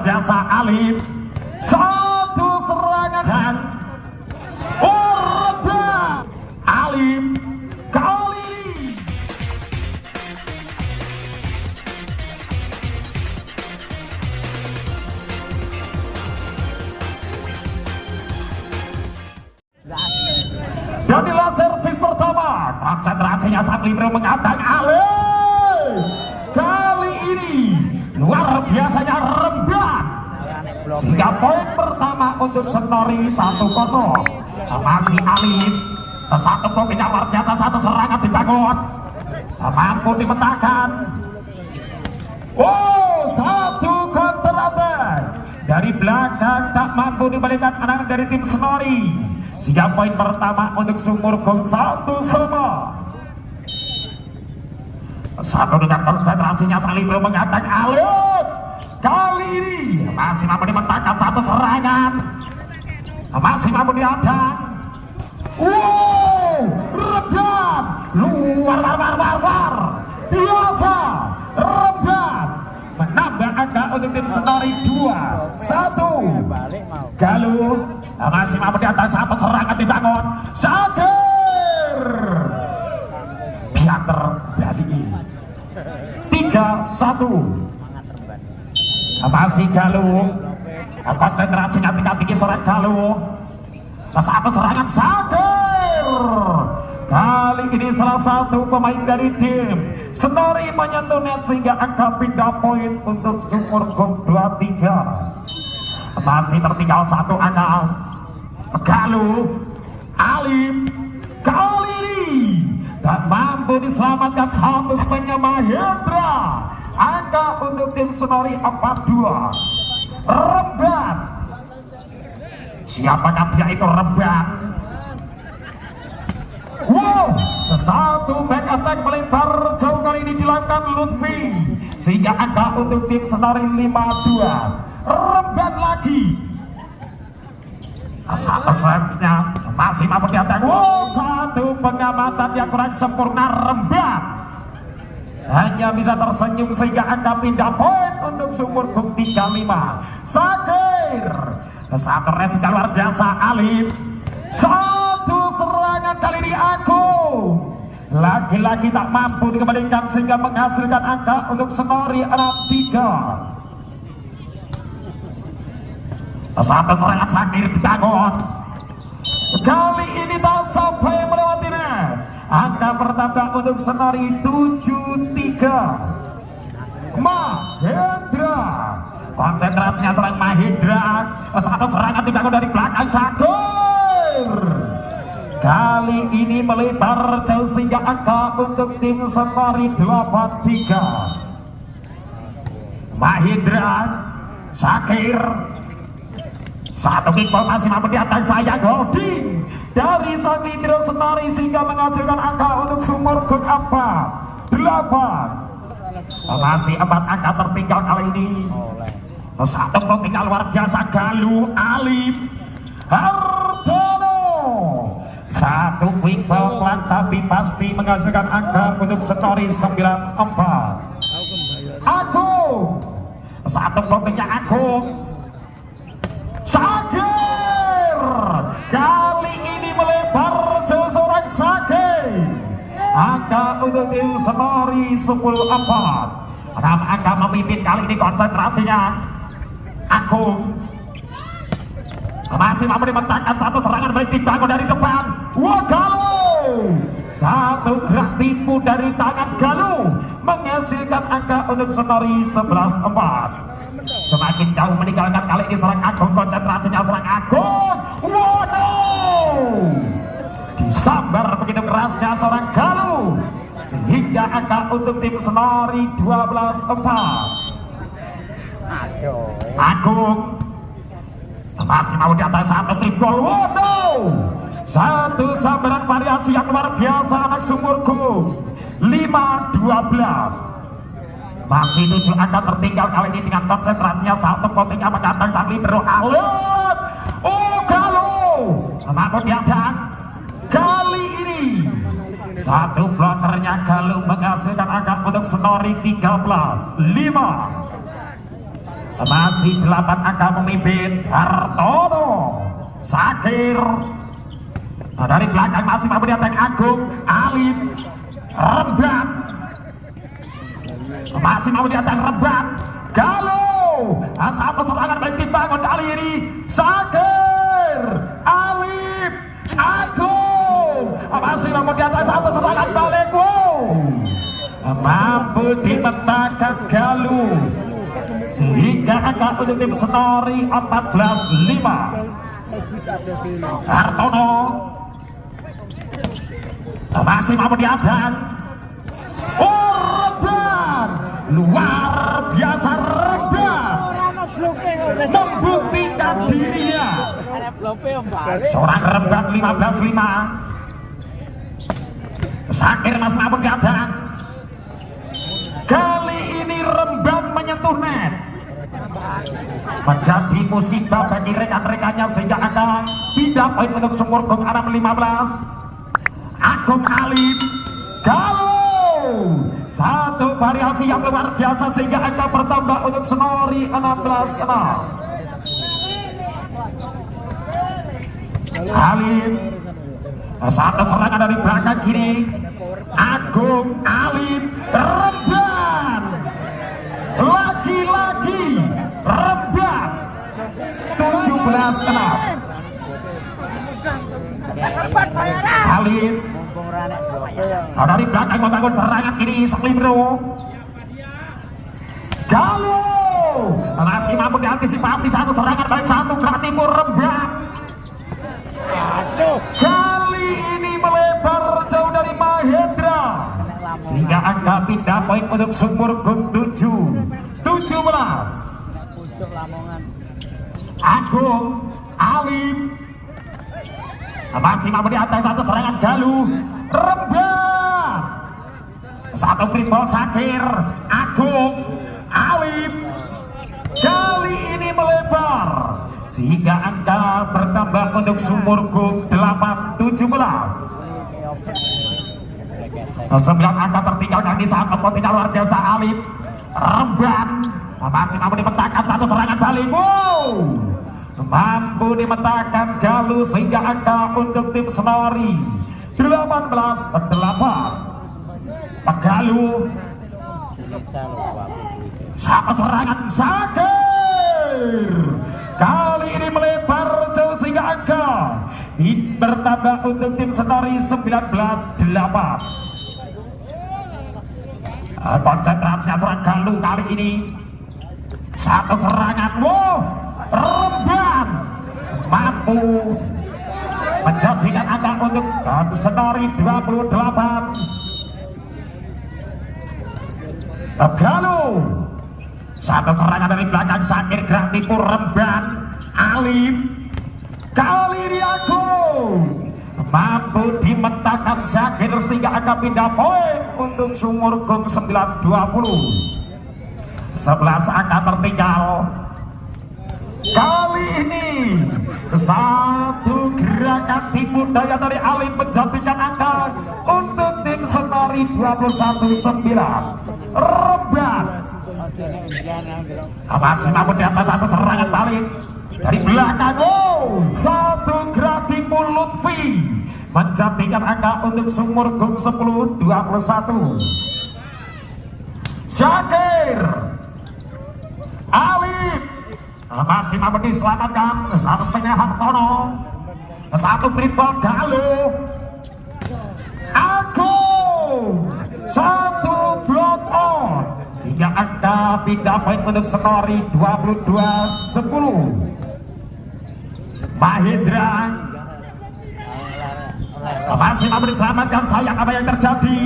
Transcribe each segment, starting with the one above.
luar biasa Alif. Satu serangan dan reda Alif kali ini. Dan inilah servis pertama, konsentrasinya sang libero mengadang Alif. Kali ini luar biasanya rembat, sehingga poin pertama untuk Senori 1-0. Masih Alif, satu poin yang luar biasa, satu serangan dibangun, mampu dipetakan. Satu counter attack dari belakang tak mampu dibalikan anak dari tim Senori, sehingga poin pertama untuk Sumurgo 1-1. Satu dengan konsentrasinya saling belum mengatang Alif. Kali ini masih mampu dipetakan satu serangan, masih mampu diadang. Redam luar biasa, redam menambah angka untuk tim Senori 2-1. Galuh masih mampu diadang, satu serangan dibangun. Sakir Piater Bali 3-1. Masih Galuh, konsentrasinya tinggi seorang Galuh. Satu serangan Sakir. Kali ini salah satu pemain dari tim Senori menyentuh net sehingga angka pindah poin untuk Sumurgo 2-3. Masih tertinggal satu angka. Galuh, Alif kali ini tak mampu diselamatkan satu setengah Mahendra. Angka untuk tim Senori 4-2. Rembat, siapakah dia itu Rembat? Satu back attack melebar jauh kali ini dilakukan Lutfi, sehingga angka untuk tim Senori 5-2. Rembat lagi, satu serve-nya masih mampu diatak. Satu pengamatan yang kurang sempurna Rembat, hanya bisa tersenyum sehingga angka pindah poin untuk Sumurgo 3-5. Sakir, satu resiko luar biasa Alif. Satu serangan kali ini Agung lagi-lagi tak mampu dikembalikan sehingga menghasilkan angka untuk Senori 6-3. Satu serangan Sakir dibangun, kali ini tak sampai melewati net. Angka pertama untuk Senori 7-3. Mahendra, konsentrasinya serang Mahendra. Satu serangan dibangun dari belakang Sakir. Kali ini melebar jauh sehingga angka untuk tim Senori 8-3. Mahendra, Sakir, satu kickball masih mampu di atas saya Golding dari sang libero Senori sehingga menghasilkan angka untuk Sumurgo 8. Masih 4 angka tertinggal kali ini. Satu tertinggal luar biasa Galuh, Alif, Hartono. Satu kickball pelan tapi pasti menghasilkan angka untuk Senori 9-4. Agung, satu pentingnya Agung. Sakir, kali ini melebar jauh seorang Sakir. Angka untuk tim Senori 10-4. Angka memimpin kali ini konsentrasinya Agung. Masih mampu dibentangkan satu serangan baik dibangun dari depan. Galuh, satu gerak tipu dari tangan Galuh menghasilkan angka untuk Senori 11-4. Semakin jauh meninggalkan kali ini serang Agung, konsentrasinya serang Agung. Disambar begitu kerasnya seorang Galuh sehingga angka untuk tim Senori 12-4. Agung masih mau di atas satu triple. Satu sambaran variasi yang luar biasa anak Sumurgo 5-12. Masih 7 angka tertinggal kali ini dengan konsentrasinya satu potingnya mendatang sang libero Alif. Galuh mampu diadang. Kali ini satu blokernya Galuh menghasilkan angka untuk Senori 13-5. masih 8 angka memimpin Hartono Sakir. Dari belakang masih mampu diatek Agung Alif Rembat, masih mampu diatek Rembat Galuh. Satu serangan baik dibangun kali ini Sakir Alif Agung, masih mampu diatek satu serangan balik. Mampu dimetakan Galuh sehingga angka untuk tim Senori 14-5. Hartono masih mampu diadang. Remban luar biasa, Remban membuktikan dirinya. Seorang Remban 15-5. Sakir masih mampu diadang. Kali ini Remban menyentuh net, menjadi musibah bagi rekan-rekannya sehingga angka pindah poin untuk Sumurgung 6-15. Agung Alif Galuh, satu variasi yang luar biasa sehingga angka bertambah untuk Senori 16-6. Alif, satu serangan dari belakang kiri. Agung Alif Remban, lagi-lagi Remban 17-6. Alif dari belakang membangun serangan kiri Saklibro. Galuh masih mampu diantisipasi satu serangan baik satu gerak timur Remban. Kali ini melebar jauh dari Mahendra sehingga angka pindah poin untuk Sumurgung 17. Agung Alif masih mampu di atas satu serangan Galuh. Remban satu free ball Sakir. Agung Alif kali ini melebar sehingga angka bertambah untuk Sumurgung 8-17. 9 angka tertinggal kali saat tidak luar biasa. Alif Remban masih mampu dipetakan satu serangan balik. Mampu dipetakan Galuh sehingga angka untuk tim Senori 18-8. Galuh satu serangan Sakir kali ini melebar jauh sehingga angka bertambah untuk tim Senori 19-8. Konsentrasinya seorang Galuh kali ini satu serangan. Remban mampu menjadikan angka untuk Senori 28. Galuh satu serangan dari belakang Sakir gerak timur Remban. Alif kali ini Agung mampu dimentakan Sakir sehingga angka pindah poin untuk Sumurgung 9-20. 11 angka tertinggal. Kali ini satu gerakan tipu daya dari Alif menjadikan angka untuk tim Senori 21-9. Remban masih mampu di atas satu serangan balik dari belakang. Satu gerak tipu Lutfi menjadikan angka untuk Sumurgung 10-21. Sakir Alif masih mampu diselamatkan satu setengah Hartono. Satu free ball Galuh. Agung satu block on sehingga angka pindah poin untuk Senori 22-10. Mahendra masih mampu diselamatkan. Sayang apa yang terjadi,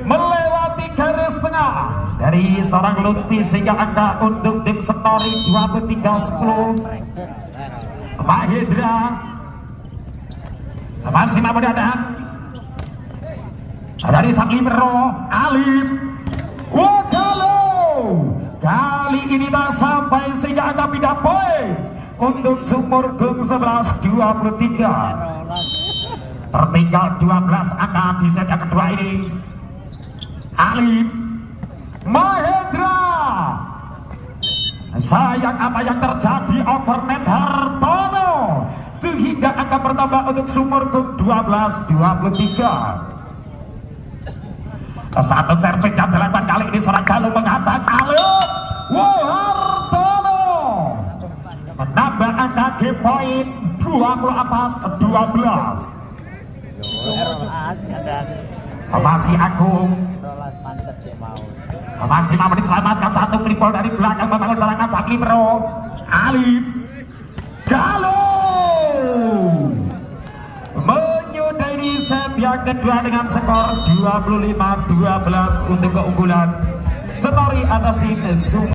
melewati garis tengah dari seorang Lutfi sehingga angka untuk tim Senori 23-10. Mahendra masih mampu diadang dari sang libero Alif. Galuh kali ini tak sampai sehingga angka pindah poin untuk Sumurgung 11-23. Tertinggal 12 angka di set yang kedua ini. Alif Mahendra Sayang apa yang terjadi overnet Hartono sehingga angka bertambah untuk Sumurkung 12-23. Satu servis yang dilakukan kali ini seorang Galuh menghantam Alif. Hartono menambah angka game point 24-12. Masih Agung masih mau diselamatkan satu free-ball dari belakang membangun serangan sang libero Alif Galuh menyudahi di set yang kedua dengan skor 25-12 untuk keunggulan Story atas tim